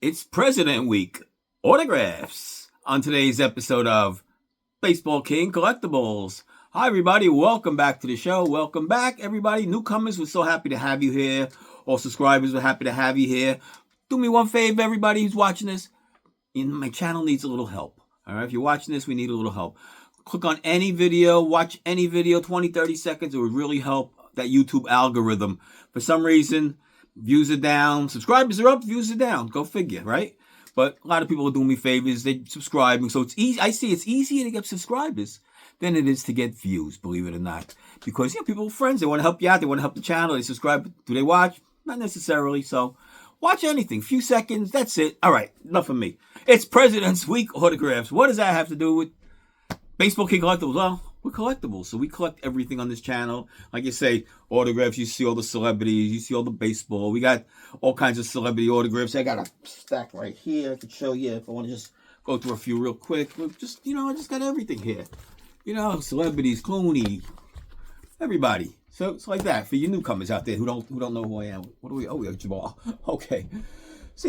It's President Week. Autographs on today's episode of Baseball King Collectibles. Hi, everybody. Welcome back to the show. Welcome back, everybody. Newcomers, we're so happy to have you here. All subscribers, we're happy to have you here. Do me one favor, everybody who's watching this. My channel needs a little help. All right, if you're watching this, we need a little help. Click on any video, watch any video, 20, 30 seconds. It would really help that YouTube algorithm. For some reason, views are down, subscribers are up, views are down. Go figure, right? But a lot of people are doing me favors. They subscribing, so it's easy. I see it's easier to get subscribers than it is to get views, believe it or not. Because people are friends. They want to help you out. They want to help the channel. They subscribe. Do they watch? Not necessarily. So watch anything. Few seconds. That's it. All right. Enough of me. It's President's Week autographs. What does that have to do with Baseball King Collectibles? Well, we're collectibles, so we collect everything on this channel. Like you say, autographs, you see all the celebrities, you see all the baseball. We got all kinds of celebrity autographs. I got a stack right here. I could show you if I want to just go through a few real quick. Just, I just got everything here. Celebrities, Clooney, everybody. So it's like that for you newcomers out there who don't know who I am. What do we? Oh, we have Jabal. Okay. So,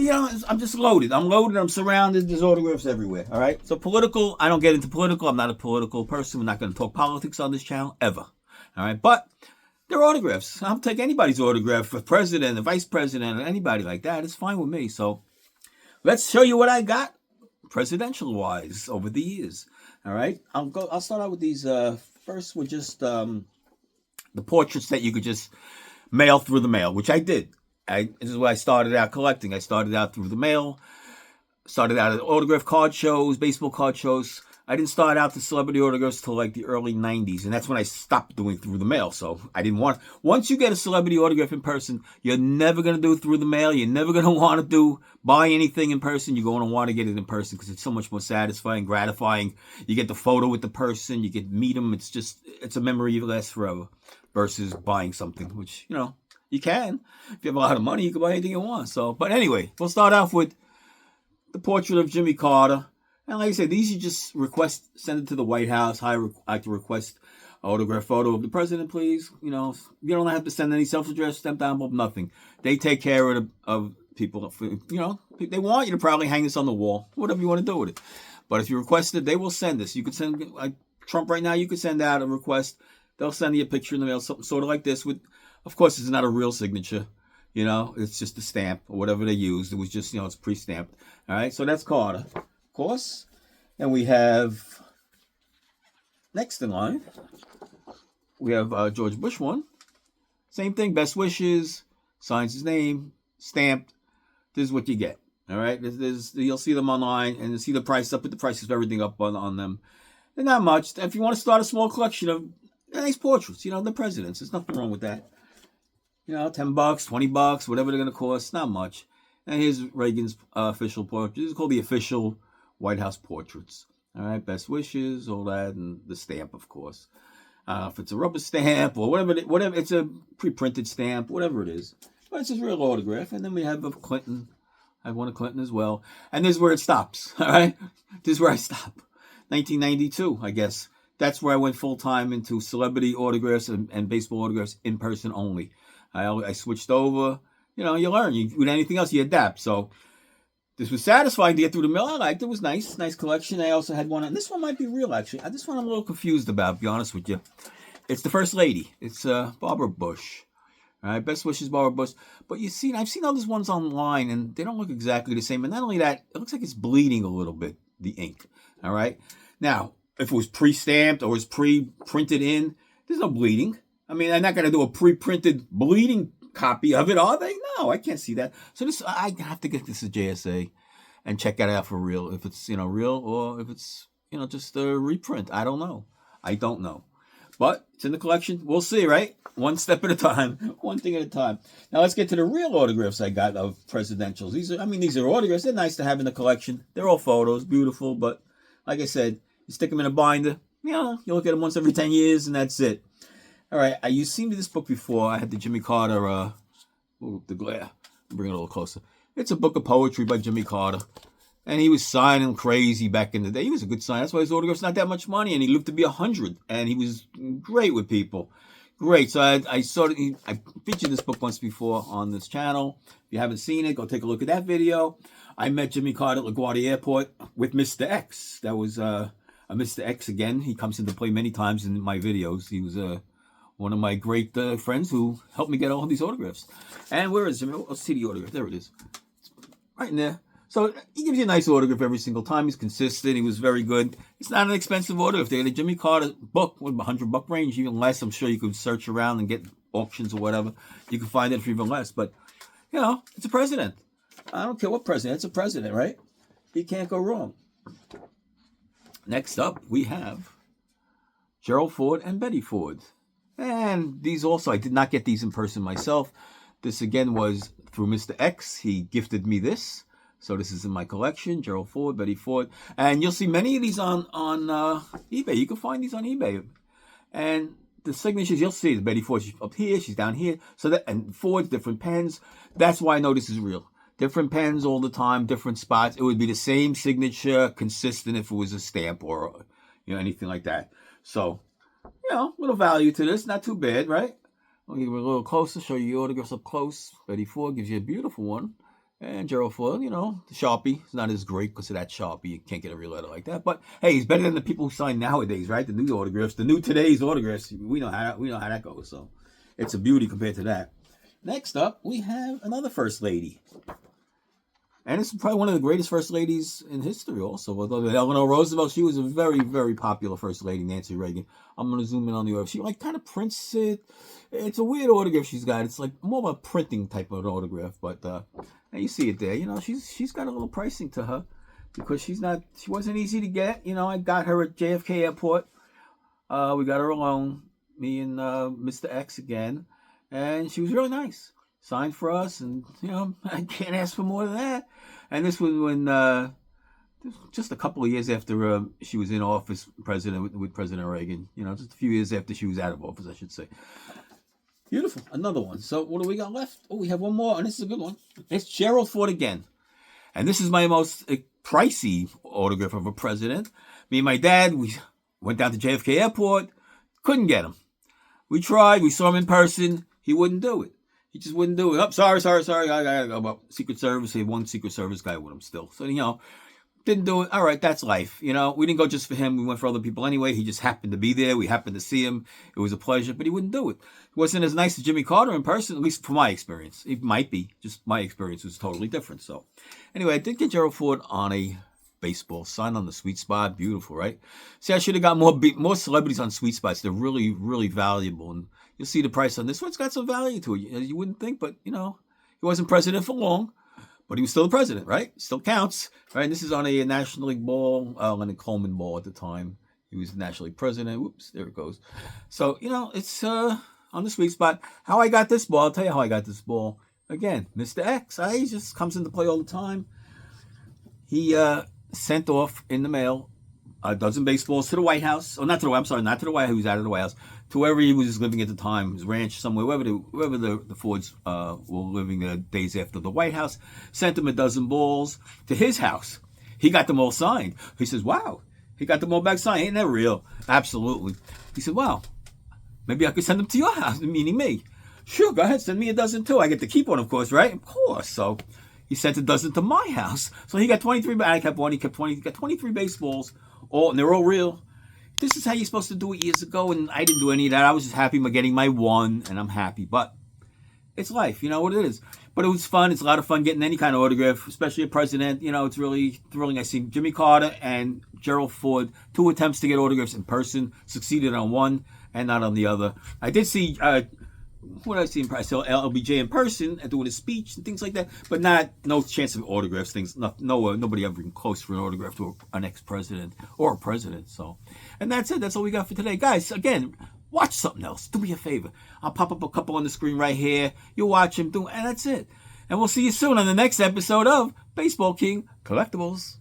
I'm just loaded. I'm loaded. I'm surrounded. There's autographs everywhere. All right. So political, I don't get into political. I'm not a political person. We're not going to talk politics on this channel ever. All right. But they're autographs. I'll take anybody's autograph for president, a vice president, or anybody like that. It's fine with me. So let's show you what I got presidential wise over the years. All right. I'll start out with these. First with just the portraits that you could just mail through the mail, which I did. This is what I started out collecting. I started out through the mail, started out at autograph card shows, baseball card shows. I didn't start out the celebrity autographs till like the early 90s, and that's when I stopped doing through the mail. So I didn't want, once you get a celebrity autograph in person, you're never going to do it through the mail. You're never going to want to buy anything in person. You're going to want to get it in person because it's so much more satisfying, gratifying. You get the photo with the person, you get meet them. It's a memory you last forever versus buying something, which, you can. If you have a lot of money, you can buy anything you want. So, but anyway, we'll start off with the portrait of Jimmy Carter. And like I said, these you just send it to the White House. I'd like to request an autograph photo of the president, please. You don't have to send any self-addressed stamped envelope, nothing. They take care of people. They want you to probably hang this on the wall, whatever you want to do with it. But if you request it, they will send this. You could send, like Trump right now, you could send out a request. They'll send you a picture in the mail, something sort of like this with, of course, it's not a real signature. It's just a stamp or whatever they used. It was just, it's pre-stamped. All right, so that's Carter, of course. And we have, next in line, we have George Bush one. Same thing, best wishes, signs his name, stamped. This is what you get. All right, you'll see them online and you'll see the price. I'll put the prices of everything up on them. They're not much. If you want to start a small collection of nice portraits, the presidents, there's nothing wrong with that. $10, $20, whatever they're going to cost. Not much. And here's Reagan's official portrait. This is called the official White House portraits. All right, best wishes, all that, and the stamp, of course. If it's a rubber stamp or whatever, it's a pre-printed stamp, whatever it is. But it's his real autograph. And then we have of Clinton. I have one of Clinton as well. And this is where it stops. All right, this is where I stop. 1992, I guess. That's where I went full-time into celebrity autographs and baseball autographs in person only. I switched over. You learn. With anything else, you adapt. So this was satisfying to get through the mail. I liked it. It was nice. Nice collection. I also had one. And this one might be real, actually. This one I'm a little confused about, to be honest with you. It's the First Lady. It's Barbara Bush. All right, best wishes, Barbara Bush. But I've seen all these ones online, and they don't look exactly the same. And not only that, it looks like it's bleeding a little bit, the ink. All right? Now, if it was pre-stamped or was pre-printed in, there's no bleeding. I'm not going to do a pre-printed bleeding copy of it, are they? No, I can't see that. So I have to get this to JSA and check that out for real. If it's, real or if it's, just a reprint. I don't know. But it's in the collection. We'll see, right? One step at a time. One thing at a time. Now let's get to the real autographs I got of presidentials. These are autographs. They're nice to have in the collection. They're all photos, beautiful. But like I said, you stick them in a binder. You look at them once every 10 years, and that's it. All right, you've seen this book before. I had the Jimmy Carter, the glare. Bring it a little closer. It's a book of poetry by Jimmy Carter. And he was signing crazy back in the day. He was a good signer. That's why his autograph's not that much money. And he lived to be 100. And he was great with people. Great. So I featured this book once before on this channel. If you haven't seen it, go take a look at that video. I met Jimmy Carter at LaGuardia Airport with Mr. X. That was a Mr. X again. He comes into play many times in my videos. He was one of my great friends who helped me get all these autographs. And where is it? Let's see the autograph. There it is. Right in there. So he gives you a nice autograph every single time. He's consistent. He was very good. It's not an expensive autograph. They had a Jimmy Carter book with $100 range, even less. I'm sure you could search around and get auctions or whatever. You can find it for even less. But, you know, it's a president. I don't care what president. It's a president, right? He can't go wrong. Next up, we have Gerald Ford and Betty Ford. And these also, I did not get these in person myself. This again was through Mr. X. He gifted me this. So this is in my collection, Gerald Ford, Betty Ford. And you'll see many of these on eBay. You can find these on eBay. And the signatures, you'll see, Betty Ford, she's up here, she's down here. So that, and Ford's different pens. That's why I know this is real. Different pens all the time, different spots. It would be the same signature, consistent if it was a stamp or, you know, anything like that. So, you know, a little value to this. Not too bad, right? I'll give you a little closer, show you autographs up close. Betty Ford gives you a beautiful one. And Gerald Ford, you know, the Sharpie is not as great because of that Sharpie. You can't get a real letter like that. But hey, he's better than the people who sign nowadays, right? The new autographs, the new today's autographs. We know how that goes. So it's a beauty compared to that. Next up, we have another first lady. And it's probably one of the greatest first ladies in history also. Although Eleanor Roosevelt, she was a very, very popular first lady, Nancy Reagan. I'm going to zoom in on the autograph. She like kind of prints it. It's a weird autograph she's got. It's like more of a printing type of an autograph. But you see it there. You know, she's got a little pricing to her because she wasn't easy to get. You know, I got her at JFK Airport. We got her alone, me and Mr. X again. And she was really nice. Signed for us, and you know, I can't ask for more than that. And this was when just a couple of years after she was in office, with President Reagan. You know, just a few years after she was out of office, I should say. Beautiful, another one. So what do we got left? Oh, we have one more, and this is a good one. It's Gerald Ford again, and this is my most pricey autograph of a president. Me and my dad, we went down to JFK Airport, couldn't get him. We tried, we saw him in person, he wouldn't do it. He just wouldn't do it. Oh, sorry. I gotta go. Well, Secret Service. He had one Secret Service guy with him still. So, you know, didn't do it. All right, that's life. You know, we didn't go just for him. We went for other people anyway. He just happened to be there. We happened to see him. It was a pleasure, but he wouldn't do it. He wasn't as nice as Jimmy Carter in person, at least from my experience. It might be. Just my experience was totally different. So, anyway, I did get Gerald Ford on a baseball sign on the sweet spot. Beautiful, right? See, I should have got more celebrities on sweet spots. They're really, really valuable. And you'll see the price on this one. It's got some value to it. You wouldn't think, but, you know, he wasn't president for long, but he was still the president, right? Still counts, right? And this is on a National League ball, Leonard Coleman ball at the time. He was the National League president. Whoops, there it goes. So, you know, it's on the sweet spot. How I got this ball, I'll tell you how I got this ball. Again, Mr. X. He just comes into play all the time. He sent off in the mail a dozen baseballs to the White House. Oh, not to the White House. He was out of the White House. To wherever he was living at the time, his ranch somewhere, wherever the Fords were living the days after the White House, sent him a dozen balls to his house. He got them all signed. He says, wow, he got them all back signed. Ain't that real? Absolutely. He said, wow, maybe I could send them to your house, meaning me. Sure, go ahead, send me a dozen too. I get to keep one, of course, right? Of course. So he sent a dozen to my house. So he got 23, I kept one, he kept 20, he got 23 baseballs, and they're all real. This is how you're supposed to do it years ago, and I didn't do any of that. I was just happy by getting my one, and I'm happy. But it's life, you know what it is. But it was fun. It's a lot of fun getting any kind of autograph, especially a president. You know, it's really thrilling. I seen Jimmy Carter and Gerald Ford, 2 attempts to get autographs in person, succeeded on one and not on the other. I did see, what did I see in person? I saw LBJ in person and doing a speech and things like that, but no chance of autographs, things. Nobody ever even close for an autograph to an ex-president or a president. So, and that's it. That's all we got for today. Guys, again, watch something else. Do me a favor. I'll pop up a couple on the screen right here. You watch them, and that's it. And we'll see you soon on the next episode of Baseball King Collectibles.